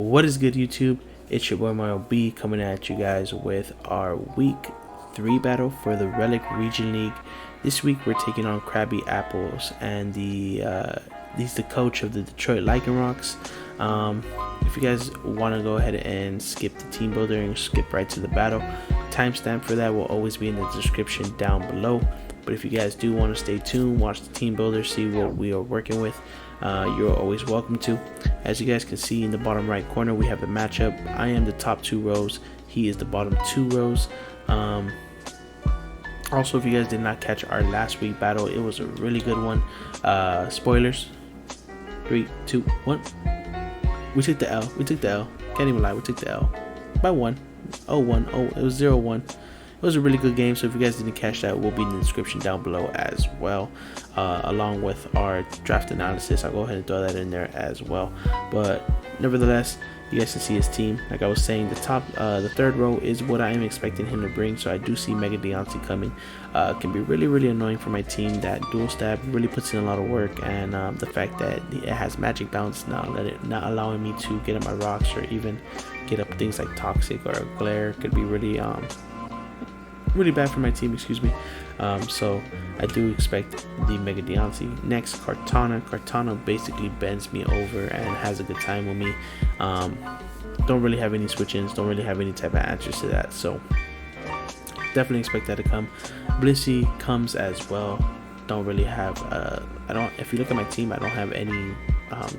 What is good, YouTube? It's your boy Mario B coming at you guys with our week 3 battle for the Relic Region League. This week we're taking on Krabby Apples, and he's the coach of the Detroit Lycanrocs. If you guys want to go ahead and skip the team builder and skip right to the battle, timestamp for that will always be in the description down below. But if you guys do want to stay tuned, watch the team builder, see what we are working with, you're always welcome to. As you guys can see in the bottom right corner, we have the matchup. I am the top 2 rows, he is the bottom 2 rows. Also, if you guys did not catch our last week battle, it was a really good one. Spoilers. 3, 2, 1. We took the L. Can't even lie, we took the L by 1. It was 0-1. It was a really good game, so if you guys didn't catch that, it will be in the description down below as well, along with our draft analysis. I'll go ahead and throw that in there as well. But nevertheless, you guys can see his team. Like I was saying, the third row is what I am expecting him to bring, so I do see Mega Deontay coming. Can be really annoying for my team. That dual stab really puts in a lot of work, and the fact that it has magic bounce not allowing me to get up my rocks or even get up things like toxic or glare could be really bad for my team, excuse me. So I do expect the Mega Deontay. Next, Kartana basically bends me over and has a good time with me. Don't really have any switch-ins, don't really have any type of answers to that, so definitely expect that to come. Blissey comes as well. Don't really have if you look at my team, I don't have any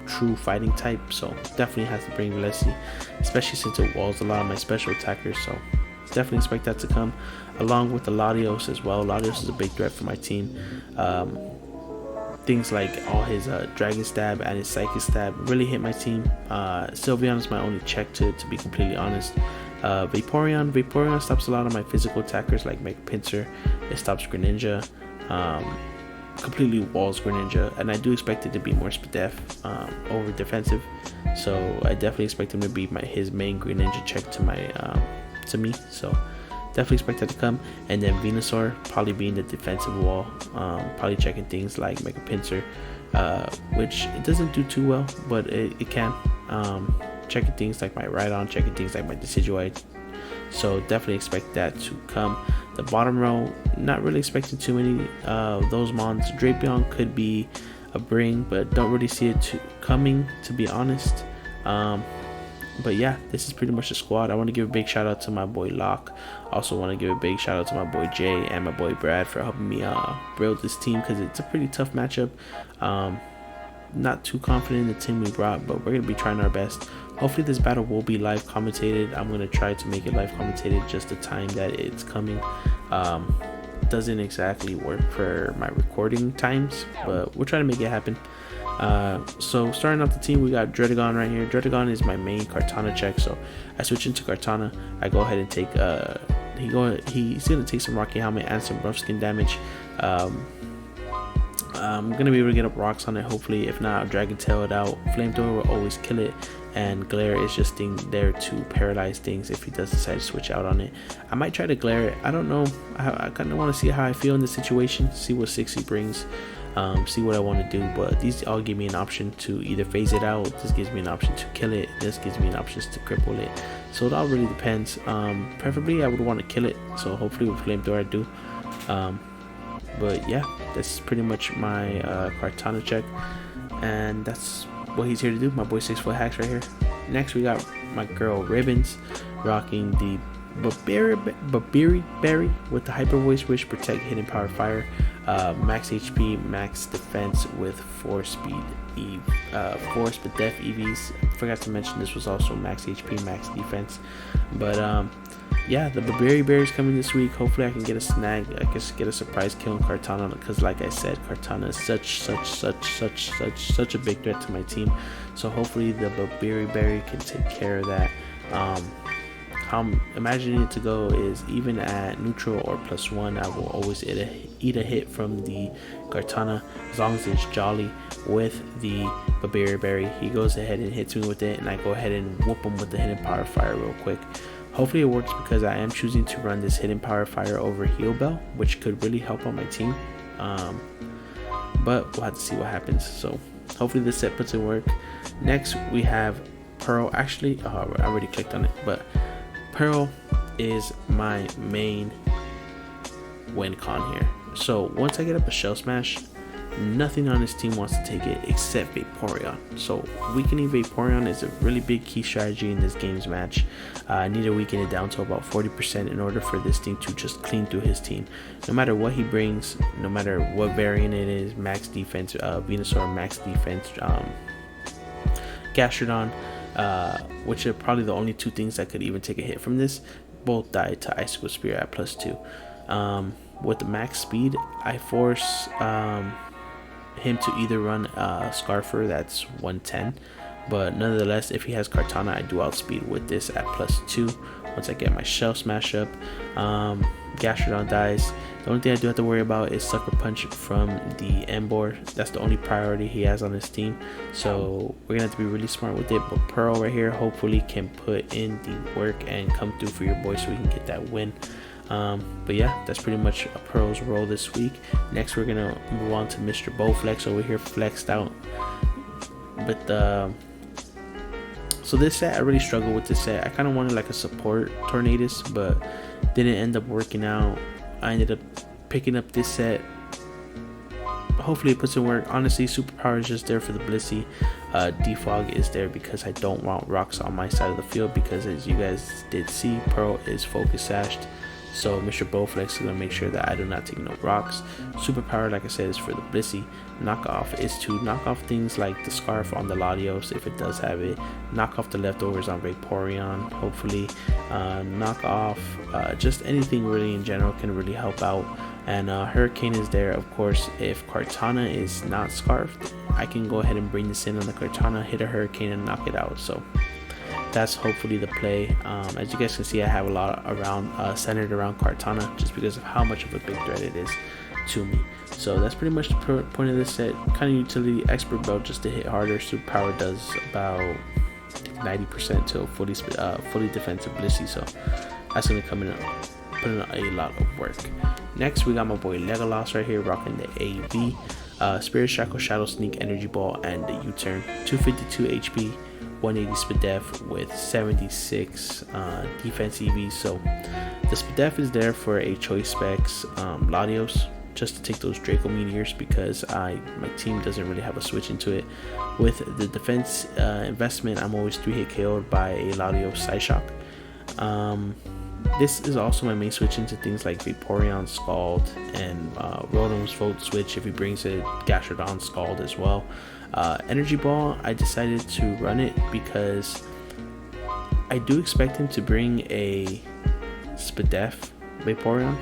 true fighting type, so definitely have to bring Blissey, especially since it walls a lot of my special attackers, so definitely expect that to come, along with the Latios as well. Latios is a big threat for my team. Things like all his Dragon Stab and his Psychic Stab really hit my team. Sylveon is my only check to be completely honest. Vaporeon stops a lot of my physical attackers like Mega Pinsir. It stops Greninja. Completely walls Greninja, and I do expect it to be more Spadef over defensive. So I definitely expect him to be his main Greninja check to me, so definitely expect that to come. And then Venusaur probably being the defensive wall, probably checking things like Mega Pinsir, which it doesn't do too well, but it can. Checking things like my Rhydon, checking things like my Decidueye, so definitely expect that to come. The bottom row, not really expecting too many those mons. Drapion could be a bring, but don't really see it coming, to be honest. But yeah, this is pretty much the squad. I want to give a big shout out to my boy Locke. Also want to give a big shout out to my boy Jay and my boy Brad for helping me build this team, because it's a pretty tough matchup. Not too confident in the team we brought, but we're going to be trying our best. Hopefully this battle will be live commentated. I'm going to try to make it live commentated just the time that it's coming. Doesn't exactly work for my recording times, but we'll try to make it happen. So starting off the team, we got Dredagon right here. Dredagon is my main Kartana check, so I switch into Kartana. I go ahead and take he's gonna take some Rocky Helmet and some rough skin damage. I'm gonna be able to get up rocks on it, hopefully. If not, I'll Dragon Tail it out. Flamethrower will always kill it, and Glare is just there to paralyze things if he does decide to switch out on it. I might try to Glare it. I don't know. I kind of want to see how I feel in this situation, see what 60 brings, see what I want to do. But these all give me an option to either phase it out. This gives me an option to kill it. This gives me an option to cripple it. So it all really depends. Preferably, I would want to kill it. So hopefully with Flamethrower I do. But yeah, that's pretty much my Kartana check, and that's what he's here to do. My boy 6-foot hacks right here. Next we got my girl Ribbons, rocking the Babiri Berry with the Hyper Voice Wish, Protect, Hidden Power, Fire, max HP, max defense with 4 speed, 4 Spadef EVs. I forgot to mention this was also max HP, max defense. But yeah, the Babiri Berry is coming this week. Hopefully I can get a snag. I guess get a surprise kill on Kartana, because like I said, Kartana is such a big threat to my team. So hopefully the Babiri Berry can take care of that. How I'm imagining it to go is even at neutral or +1, I will always eat a hit from the Kartana, as long as it's Jolly with the Babiri Berry. He goes ahead and hits me with it, and I go ahead and whoop him with the Hidden Power Fire real quick. Hopefully it works, because I am choosing to run this Hidden Power Fire over Heal Bell, which could really help on my team. But we'll have to see what happens. So hopefully this set puts in work. Next we have Pearl, actually, I already clicked on it, but Pearl is my main win con here. So once I get up a Shell Smash, nothing on this team wants to take it except Vaporeon. So weakening Vaporeon is a really big key strategy in this game's match. I need to weaken it down to about 40% in order for this thing to just clean through his team. No matter what he brings, no matter what variant it is, max defense, Venusaur, max defense, Gastrodon, which are probably the only two things that could even take a hit from this, both die to Icicle Spear at +2. With the max speed, I force him to either run Scarfer, that's 110, but nonetheless, if he has Kartana, I do outspeed with this at +2. Once I get my Shell Smash up, Gastrodon dies. The only thing I do have to worry about is Sucker Punch from the Emboar. That's the only priority he has on his team, so we're gonna have to be really smart with it. But Pearl right here hopefully can put in the work and come through for your boy so we can get that win. But yeah, that's pretty much a Pearl's role this week. Next, we're gonna move on to Mr. Bowflex over here, flexed out. But so this set, I really struggled with this set. I kind of wanted like a support Tornadus, but didn't end up working out. I ended up picking up this set. Hopefully it puts in work. Honestly, Superpower is just there for the Blissey. Defog is there because I don't want rocks on my side of the field, because as you guys did see, Pearl is focus sashed. So Mr. Bowflex is going to make sure that I do not take no rocks. Superpower, like I said, is for the Blissey. Knockoff is to knock off things like the Scarf on the Latios, if it does have it. Knock off the leftovers on Vaporeon, hopefully. Knock off just anything really in general can really help out. And Hurricane is there, of course. If Kartana is not Scarfed, I can go ahead and bring this in on the Kartana, hit a Hurricane, and knock it out. So that's hopefully the play. As you guys can see, I have a lot around centered around Kartana, just because of how much of a big threat it is to me. So that's pretty much the point of this set. Kind of utility expert belt just to hit harder. Superpower does about 90% to fully defensive Blissey, so that's gonna come in put in a lot of work. Next, we got my boy Legolas right here, rocking the AV, Spirit Shackle, Shadow Sneak, Energy Ball, and the U-Turn. 252 HP. 180 Spadef with 76 defense EV. So the Spadef is there for a choice specs Latios, just to take those Draco Meteors, because my team doesn't really have a switch into it. With the defense investment, I'm always 3-hit KO'd by a Latios Psyshock. This is also my main switch into things like Vaporeon, Scald, and Rotom's Volt switch if he brings it, Gastrodon, Scald as well. Energy Ball, I decided to run it because I do expect him to bring a Spadef Vaporeon,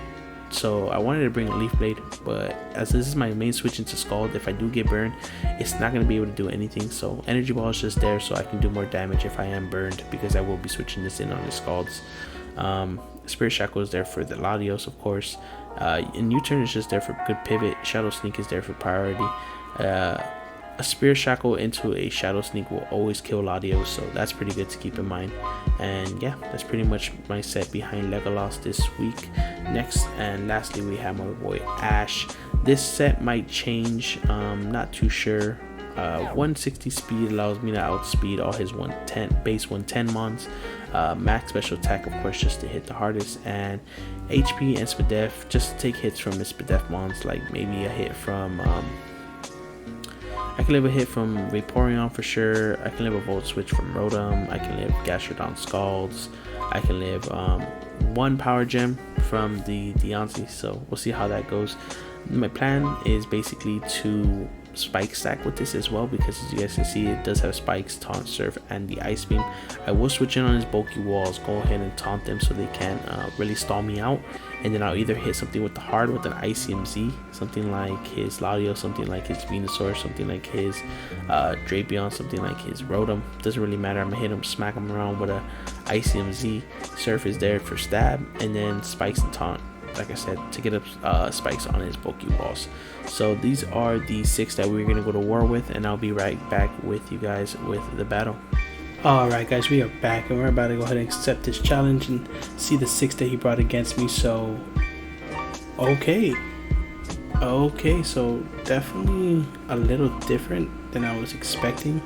so I wanted to bring a Leaf Blade, but as this is my main switch into Scald, if I do get burned, it's not going to be able to do anything. So Energy Ball is just there so I can do more damage if I am burned, because I will be switching this in on the Scalds. Spirit Shackle is there for the Latios, of course, and U-Turn is just there for good pivot. Shadow Sneak is there for priority. A Spirit Shackle into a Shadow Sneak will always kill Latios, so that's pretty good to keep in mind. And yeah, that's pretty much my set behind Legolas this week. Next and lastly, we have my boy Ash. This set might change, not too sure. 160 speed allows me to outspeed all his 110 base 110 mons. Max special attack, of course, just to hit the hardest, and HP and Spadef just to take hits from his Spadef mons, like maybe a hit from I can live a hit from Vaporeon for sure. I can live a Volt Switch from Rotom. I can live Gastrodon Scalds. I can live one Power Gem from the Deontay, so we'll see how that goes. My plan is basically to spike stack with this as well, because as you guys can see, it does have spikes, taunt, surf, and the ice beam. I will switch in on his bulky walls, go ahead and taunt them so they can't really stall me out, and then I'll either hit something with the hard with an ICMZ, something like his Latios, something like his Venusaur, something like his Drapion, something like his Rotom. Doesn't really matter. I'm gonna hit him, smack him around with a ICMZ. Surf is there for stab, and then spikes and taunt, like I said, to get up spikes on his bulky walls. So these are the 6 that we're going to go to war with, and I'll be right back with you guys with the battle. Alright guys, we are back, and we're about to go ahead and accept this challenge and see the 6 that he brought against me. So okay, so definitely a little different than I was expecting.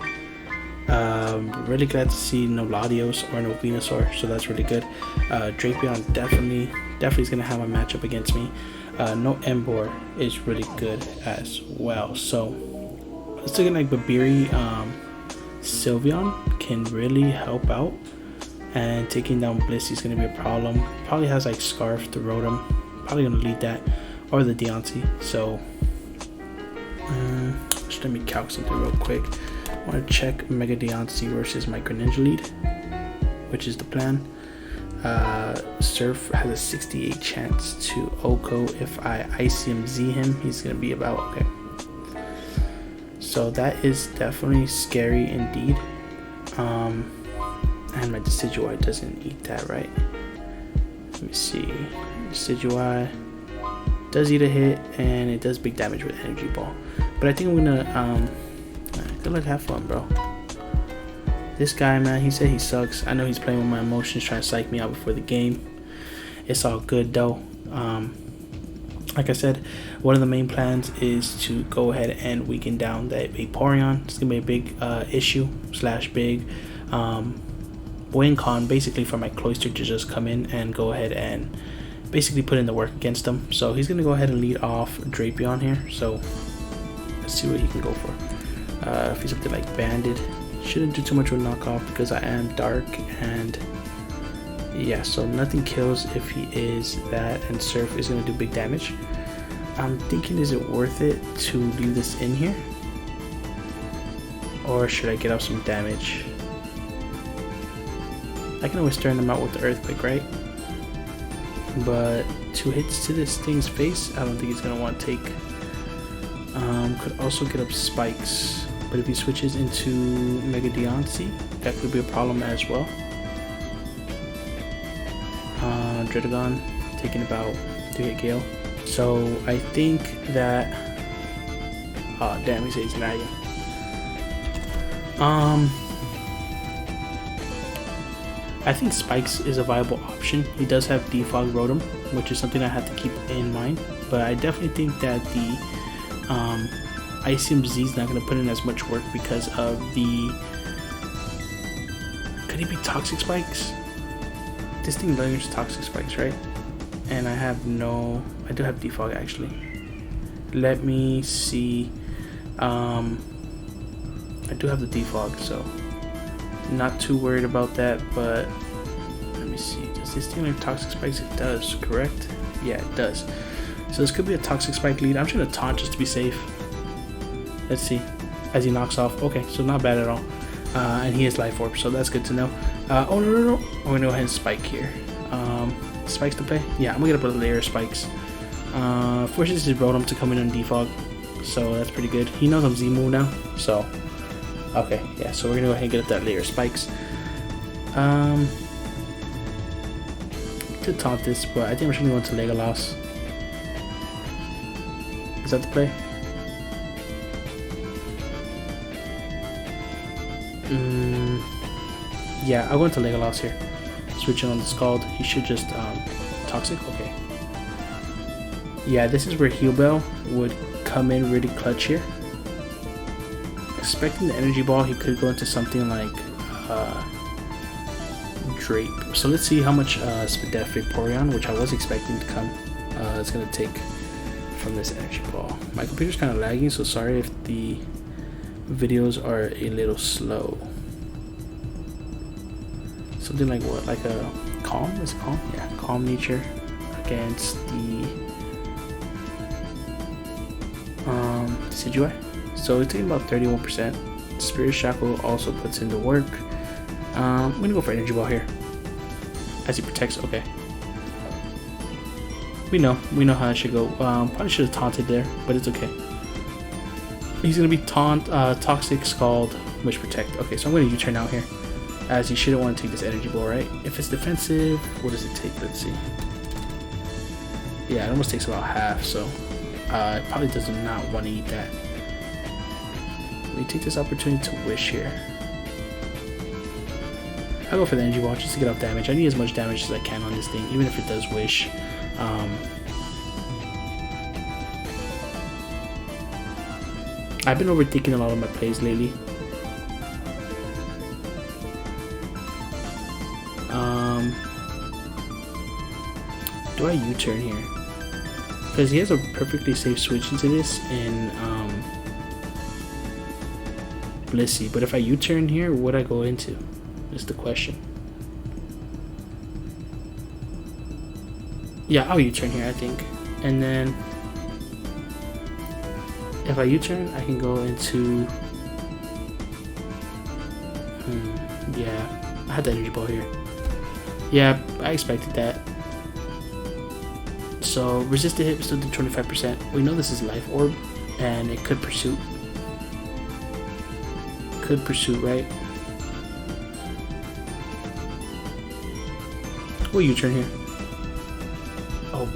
Really glad to see no Latios or no Venusaur, so that's really good. Drapion definitely is gonna have a matchup against me. No Emboar is really good as well. So it's looking like Babiri, Sylveon can really help out, and taking down Blissey is gonna be a problem. Probably has like Scarf to Rotom, probably gonna lead that, or the Deontay. So just let me calc something real quick. I want to check Mega Deontay versus my Greninja lead, which is the plan. Surf has a 68 chance to Oko. If I ICM Z him, he's going to be about okay. So that is definitely scary indeed. And my Decidueye doesn't eat that, right? Let me see. Decidueye does eat a hit, and it does big damage with Energy Ball. But I think I'm gonna good luck, have fun, bro. This guy, man, he said he sucks. I know he's playing with my emotions, trying to psych me out before the game. It's all good though. Like I said, one of the main plans is to go ahead and weaken down that Vaporeon. It's gonna be a big issue / big win con, basically, for my Cloyster to just come in and go ahead and basically put in the work against him. So he's gonna go ahead and lead off Drapion here. So let's see what he can go for. If he's something like Banded, shouldn't do too much with knockoff because I am dark, and yeah, so nothing kills if he is that, and Surf is going to do big damage. I'm thinking, is it worth it to leave this in here, or should I get off some damage? I can always turn them out with the Earthquake, right? But 2 hits to this thing's face, I don't think he's going to want to take. Could also get up Spikes, but if he switches into Mega Deontay, that could be a problem as well. Dredagon taking about 3-hit Gale. So I think that, oh damn, he says he's nagging. I think Spikes is a viable option. He does have Defog Rotom, which is something I have to keep in mind, but I definitely think that the ICM Z is not going to put in as much work because of the... Could he be Toxic Spikes? This thing learns Toxic Spikes, right? And I have no... I do have Defog, actually. Let me see. I do have the Defog, so not too worried about that, but let me see. Does this thing learn Toxic Spikes? It does, correct? Yeah, it does. So this could be a Toxic Spike lead. I'm just going to taunt just to be safe. Let's see. As he knocks off. Okay, so not bad at all. And he has Life Orb, so that's good to know. Oh, no. I'm going to go ahead and Spike here. Spikes to play? Yeah, I'm going to put a layer of Spikes. Forces his Rotom to come in on Defog, so that's pretty good. He knows I'm Z-move now, so... Okay, yeah, so we're going to go ahead and get up that layer of Spikes. To taunt this, but I think we're just going to go into Legolas. Is that the play? Yeah, I'll go into Legolas here. Switching on the Scald. He should just Toxic. Okay. Yeah, this is where Heal Bell would come in really clutch here. Expecting the Energy Ball, he could go into something like Drape. So let's see how much Spadef Vaporeon, which I was expecting to come, is going to take from this Energy Ball. My computer's kind of lagging, so sorry if the videos are a little slow. Something like what? Like a Calm? Is it Calm? Yeah, Calm Nature against the Decidueye. So it's taking about 31%. Spirit Shackle also puts in the work. I'm gonna go for Energy Ball here. As he protects, okay. We know how it should go. Probably should have taunted there, but it's okay. He's gonna be Toxic, Scald, Wish Protect. Okay, so I'm gonna U-turn out here, as he shouldn't want to take this Energy Ball, right? If it's defensive, what does it take? Let's see. Yeah, it almost takes about half, so it probably does not want to eat that. Let me take this opportunity to Wish here. I'll go for the Energy Ball just to get off damage. I need as much damage as I can on this thing, even if it does Wish. I've been overthinking a lot of my plays lately. Do I U-turn here? Because he has a perfectly safe switch into this in Blissey. But if I U-turn here, what I go into is the question. Yeah, I'll U-turn here, I think. And then if I U-turn, I can go into... yeah, I had the energy ball here. Yeah, I expected that. So resisted hit, still do 25%. We know this is life orb, and it could pursue. Could pursue, right? We'll U-turn here. Oh,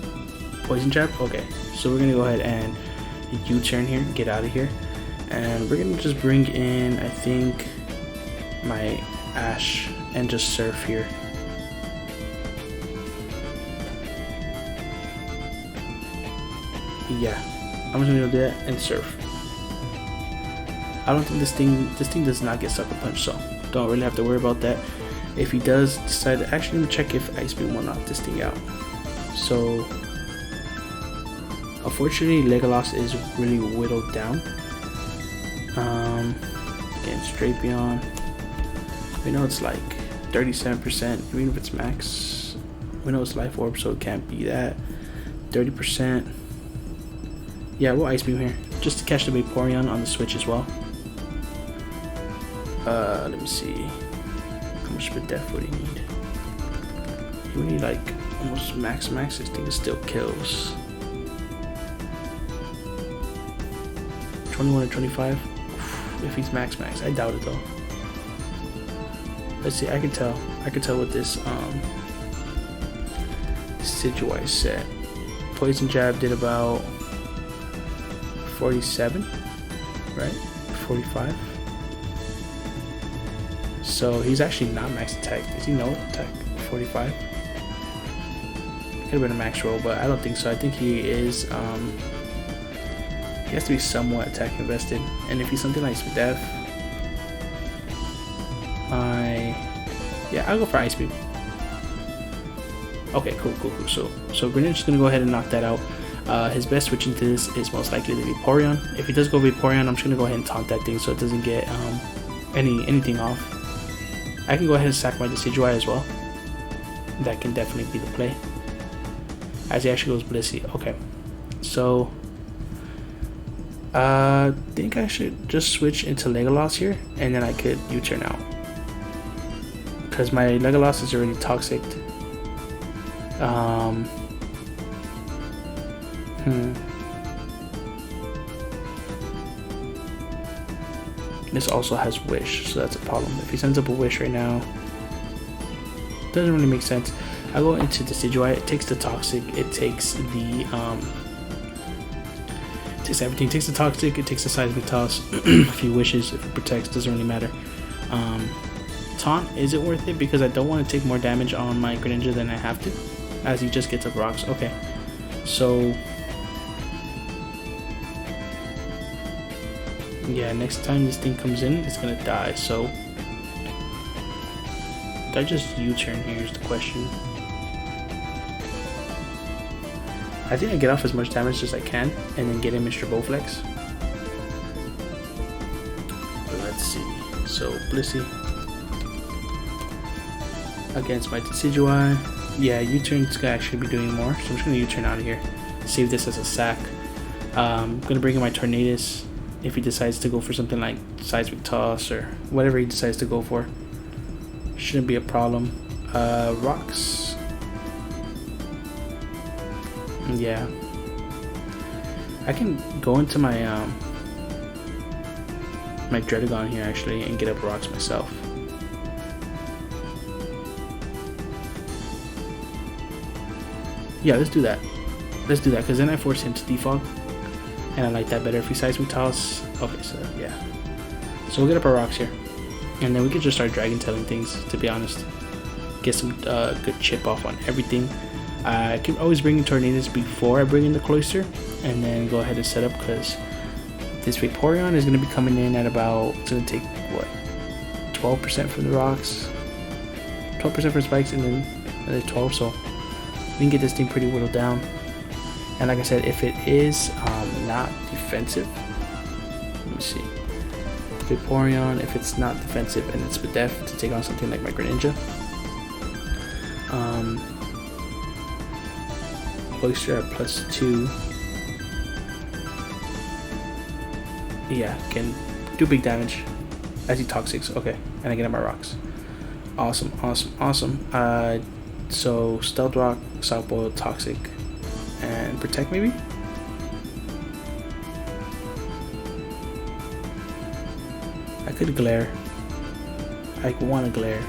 poison trap. Okay, so we're gonna go ahead and U-turn here, get out of here, and we're gonna just bring in, I think, my Ash and just surf here. Yeah, I'm just gonna do that and surf. I don't think this thing does not get sucker punch, so don't really have to worry about that. If he does decide to actually, let me check if Ice Beam will knock this thing out. So unfortunately, Legolas is really whittled down. Again, straight beyond. We know it's like 37%, even if it's max. We know it's life orb, so it can't be that. 30%. Yeah, we'll Ice Beam here, just to catch the Vaporeon on the switch as well. Let me see. How much of a death would he need? He would need like almost max. This thing still kills. 21 or 25. If he's max. I doubt it though. Let's see. I can tell what this Sigil set. Poison jab did about 47, right? 45. So he's actually not max attack. Does he know attack? 45. Could have been a max roll, but I don't think so. I think he is. He has to be somewhat attack invested, and if he's something like Spadef, I'll go for Ice Beam. Okay, cool. So Greninja's gonna go ahead and knock that out. His best switch into this is most likely the Vaporeon. If he does go Vaporeon, I'm just gonna go ahead and taunt that thing so it doesn't get anything off. I can go ahead and sack my Decidueye as well. That can definitely be the play. As he actually goes Blissey. Okay, so I think I should just switch into Legolas here, and then I could U-turn out because my Legolas is already toxic. This also has Wish, so that's a problem. If he sends up a Wish right now, doesn't really make sense. I go into Decidueye. It takes the toxic. It takes the it takes everything. It takes the toxic. It takes the seismic toss. If he wishes, if it protects, doesn't really matter. Taunt isn't worth it because I don't want to take more damage on my Greninja than I have to, as he just gets up rocks. Okay, so yeah, next time this thing comes in, it's gonna die. So did I just U-turn here is the question. I think I get off as much damage as I can and then get in Mr. Bowflex. But let's see. So Blissey against my Decidueye. Yeah, U-turn's gonna actually be doing more, so I'm just gonna U-turn out of here. Save this as a sack. I'm gonna bring in my Tornadus if he decides to go for something like Seismic Toss or whatever he decides to go for. Shouldn't be a problem. Rocks. Yeah, I can go into my my Dredagon here actually and get up rocks myself. Yeah, let's do that because then I force him to defog, and I like that better if he Seismic Toss. Okay, so yeah, so we'll get up our rocks here, and then we can just start Dragon Tailing things, to be honest. Get some good chip off on everything. I can always bring in Tornadus before I bring in the Cloyster, and then go ahead and set up, because this Vaporeon is going to be coming in at about, it's going to take, what, 12% from the rocks, 12% for spikes, and then another 12, so we can get this thing pretty whittled down. And like I said, if it is not defensive, let me see. Vaporeon, if it's not defensive and it's def to take on something like my Greninja. CLOYSTER at +2. Yeah, can do big damage. I see Toxics, okay, and I get my rocks. Awesome, awesome, awesome. So Stealth Rock, Soft Boil, Toxic, and Protect maybe? I could Glare. I want to Glare.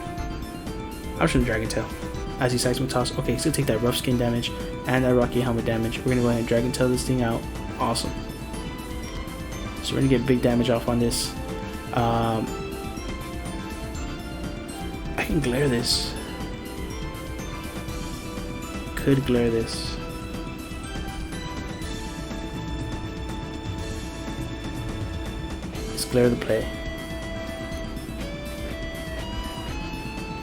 I'm just gonna Dragon Tail. As he Seismic Toss. Okay, he's gonna take that Rough Skin damage and that Rocky Helmet damage. We're gonna go ahead and Dragon Tail this thing out. Awesome. So we're gonna get big damage off on this. I can Glare this. Could Glare this. Let's Glare the play.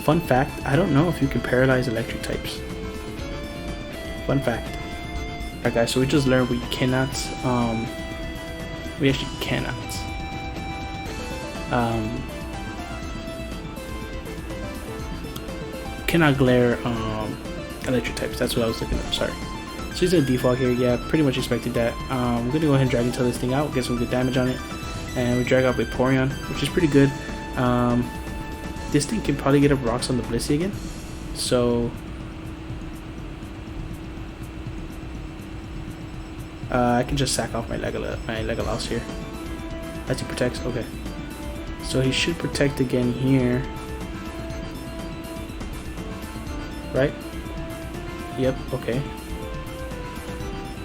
Fun fact, I don't know if you can paralyze electric types. Fun fact. Alright guys, so we just learned we cannot, we actually cannot. Cannot Glare electric types, that's what I was looking at, sorry. So he's gonna default here, yeah, pretty much expected that. I'm gonna go ahead and Dragon Tail this thing out, get some good damage on it. And we drag out Vaporeon, which is pretty good. This thing can probably get up rocks on the Blissey again, so I can just sack off my Legolas here. As he protects, okay. So he should protect again here, right? Yep, okay.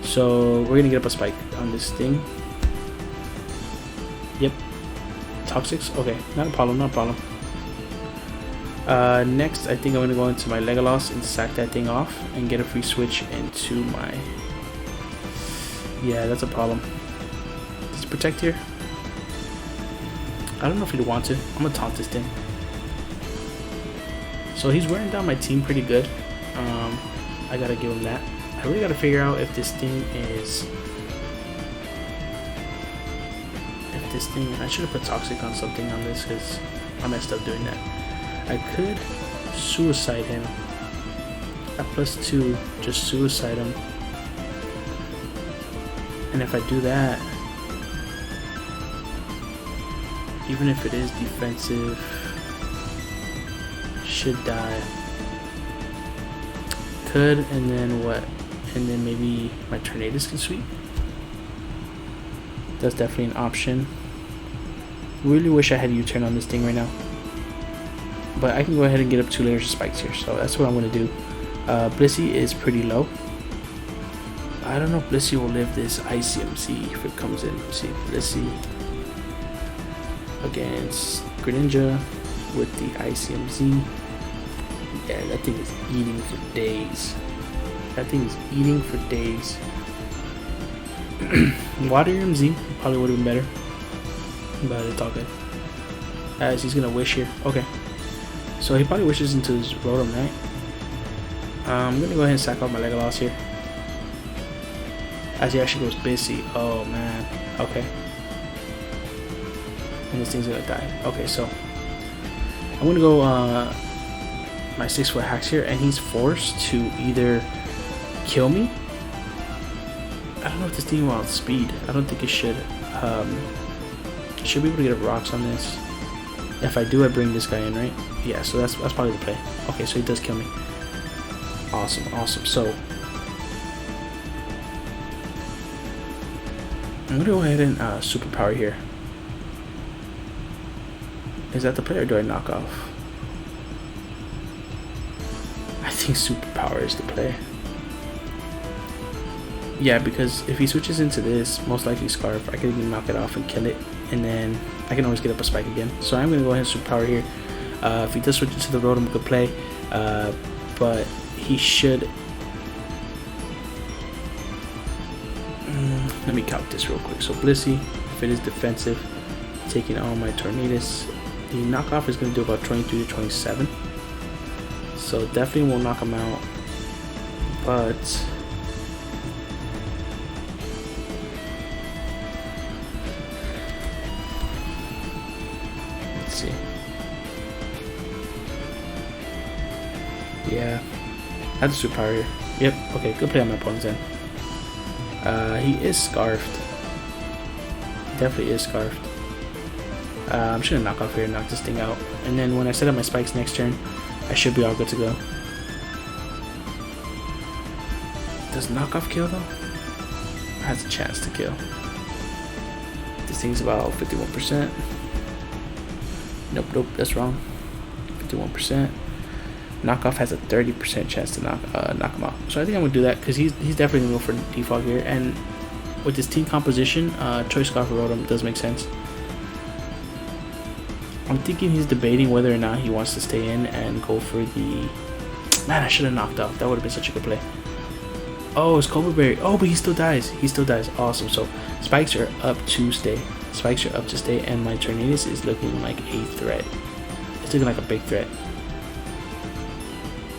So we're gonna get up a spike on this thing. Yep. Toxics, okay, not a problem, not a problem. Next, I think I'm going to go into my Legolas and sack that thing off and get a free switch into my... Yeah, that's a problem. Does it protect here? I don't know if he'd want to. I'm going to taunt this thing. So he's wearing down my team pretty good. I got to give him that. I really got to figure out if this thing is... I should have put Toxic on something on this because I messed up doing that. I could suicide him at +2, just suicide him, and if I do that, even if it is defensive, should die. Could, and then what? And then maybe my Tornadus can sweep. That's definitely an option. Really wish I had a U-turn on this thing right now. But I can go ahead and get up 2 layers of spikes here, so that's what I'm going to do. Blissey is pretty low. I don't know if Blissey will live this ICMC if it comes in. Let's see, Blissey against Greninja with the ICMZ. Yeah, that thing is eating for days. That thing is eating for days. Water MZ probably would have been better, but it's all good. As he's gonna wish here. Okay, so he probably wishes into his Rotom, right? I'm gonna go ahead and sack off my Legolas here. As he actually goes busy. Oh man. Okay. And this thing's gonna die. Okay, so I'm gonna go my 6-foot hacks here, and he's forced to either kill me. I don't know if this thing will outspeed. I don't think it should. Should be able to get up rocks on this. If I do, I bring this guy in, right? Yeah, so that's probably the play. Okay, so he does kill me. Awesome, awesome. So I'm gonna go ahead and superpower here. Is that the play, or do I knock off? I think superpower is the play. Yeah, because if he switches into this, most likely Scarf, I can even knock it off and kill it, and then I can always get up a spike again. So I'm going to go ahead and superpower here. If he does switch into the Rotom, good play, but he should... let me calc this real quick. So Blissey, if it is defensive, taking on my Tornadus, the knockoff is going to do about 23 to 27. So definitely won't knock him out, but let's see. Yeah, that's super power here. Yep. Okay, good play on my opponent's end. He is scarfed. Definitely is scarfed. I'm just gonna knock off here and knock this thing out. And then when I set up my spikes next turn, I should be all good to go. Does knockoff kill though? Has a chance to kill. This thing's about 51%. Nope, that's wrong. 51%. Knockoff has a 30% chance to knock him out. So I think I'm gonna do that because he's definitely gonna go for defog here. And with his team composition, Choice Scarf Rotom does make sense. I'm thinking he's debating whether or not he wants to stay in and go for the... Man, I should have knocked off. That would have been such a good play. Oh, it's Cobra Berry. Oh, but he still dies. He still dies. Awesome. So spikes are up to stay. Spikes are up to stay, and my Tornadus is looking like a threat. It's looking like a big threat.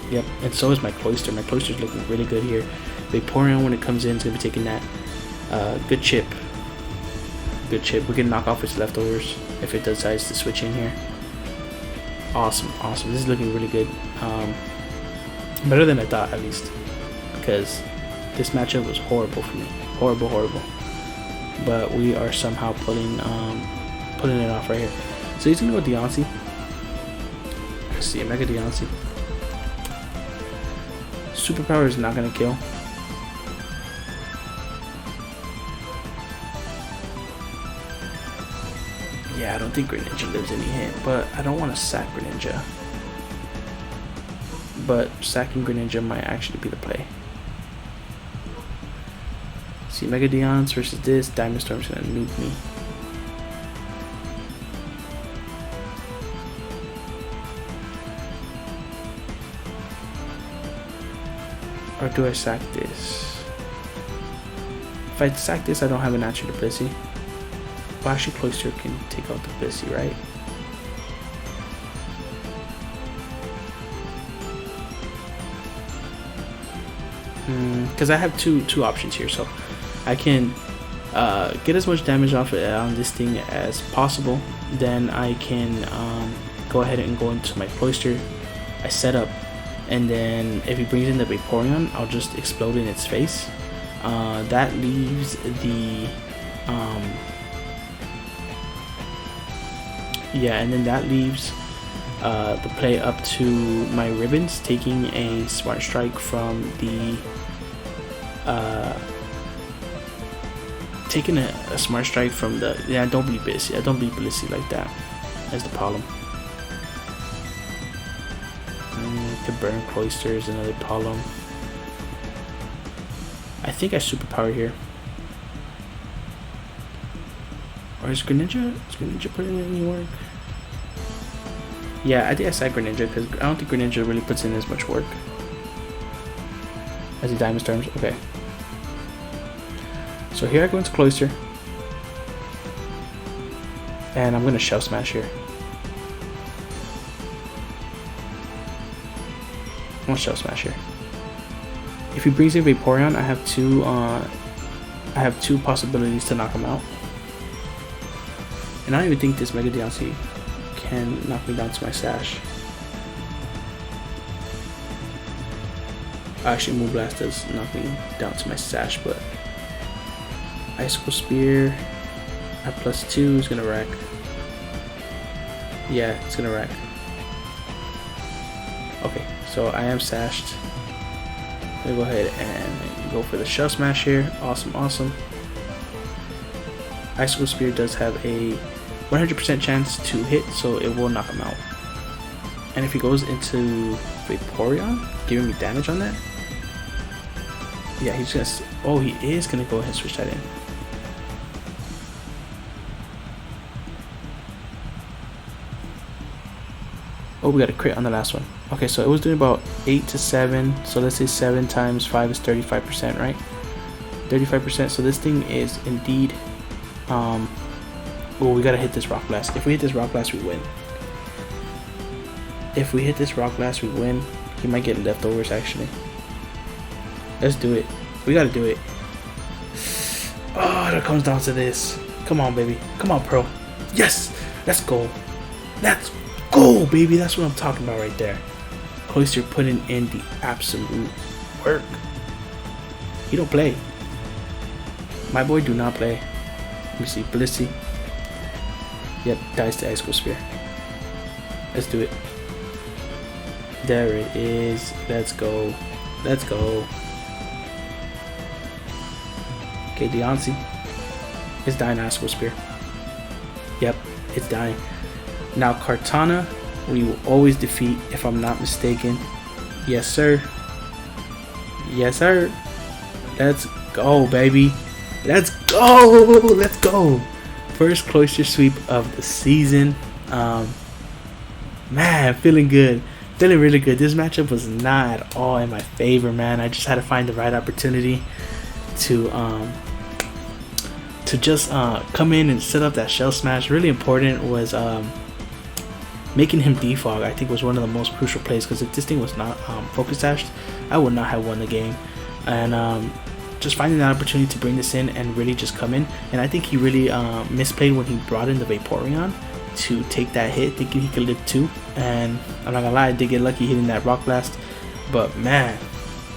Yep, and so is my Cloyster. My Cloyster is looking really good here. Vaporeon, when it comes in, is going to be taking that good chip. Good chip. We can knock off its leftovers if it decides to switch in here. Awesome. This is looking really good. Better than I thought, at least. Because this matchup was horrible for me. Horrible. But we are somehow pulling it off right here. So he's going to go Deontay. Let's see, Mega Deontay. Superpower is not going to kill. Yeah, I don't think Greninja lives any hit, but I don't want to sack Greninja. But sacking Greninja might actually be the play. See, Mega Deons versus this. Diamond Storm's going to nuke me. Or do I sack this? If I sack this, I don't have an answer to Blissey. Well, actually, Cloyster can take out the Blissey, right? Because I have two options here, so I can get as much damage off on this thing as possible. Then I can go ahead and go into my Cloyster. I set up, and then if he brings in the Vaporeon, I'll just explode in its face. That leaves the and then that leaves the play up to my Ribbons, taking a Smart Strike from the Smart Strike from the don't be Blissey like that. That's the problem. To burn Cloyster is another problem. I think I superpower here. Or is Greninja putting in any work? Yeah, I think I sack Greninja because I don't think Greninja really puts in as much work as the Diamond Storms. Okay. So here I go into Cloyster. And I'm going to Shell Smash here. I'm going to Shell Smash here. If he brings in Vaporeon, I have two possibilities to knock him out. And I don't even think this Mega Deontay can knock me down to my Sash. Actually, Moonblast does knock me down to my Sash, but Icicle Spear at +2 is gonna wreck. Yeah, it's gonna wreck. Okay, so I am sashed. I'm gonna go ahead and go for the Shell Smash here. Awesome. Icicle Spear does have a 100% chance to hit, so it will knock him out. And if he goes into Vaporeon, giving me damage on that, yeah, he's gonna. Oh, he is gonna go ahead and switch that in. Oh, we got a crit on the last one. Okay, so it was doing about 8 to 7. So let's say 7 times 5 is 35%, right? 35%. So this thing is indeed. Oh, we gotta hit this Rock Blast. If we hit this Rock Blast, we win. If we hit this Rock Blast, we win. He might get leftovers actually. Let's do it. We gotta do it. Oh, it comes down to this. Come on, baby. Come on, pro. Yes! Let's go. Let's go, baby. That's what I'm talking about right there. Cloyster putting in the absolute work. He don't play. My boy do not play. Let me see. Blissey. Yep, dies to Ice Cold Spear. Let's do it. There it is. Let's go. Let's go. Okay, Deontay. It's dying Ice Cold Spear. Yep, it's dying. Now Kartana, we will always defeat if I'm not mistaken. Yes, sir. Yes, sir. Let's go, baby. Let's go. Let's go. First Cloyster sweep of the season. Man, feeling good. Feeling really good. This matchup was not at all in my favor, man. I just had to find the right opportunity to just come in and set up that shell smash. Really important was making him defog. I think was one of the most crucial plays, because if this thing was not focus dashed, I would not have won the game. And just finding that opportunity to bring this in and really just come in. And I think he really misplayed when he brought in the Vaporeon to take that hit, thinking he could live 2. And I'm not gonna lie, I did get lucky hitting that Rock Blast. But man,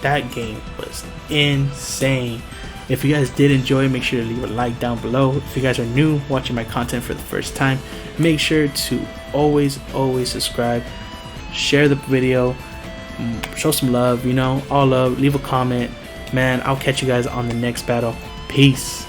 that game was insane. If you guys did enjoy, make sure to leave a like down below. If you guys are new watching my content for the first time, make sure to always subscribe, share the video, show some love, you know, all love, leave a comment. Man, I'll catch you guys on the next battle. Peace.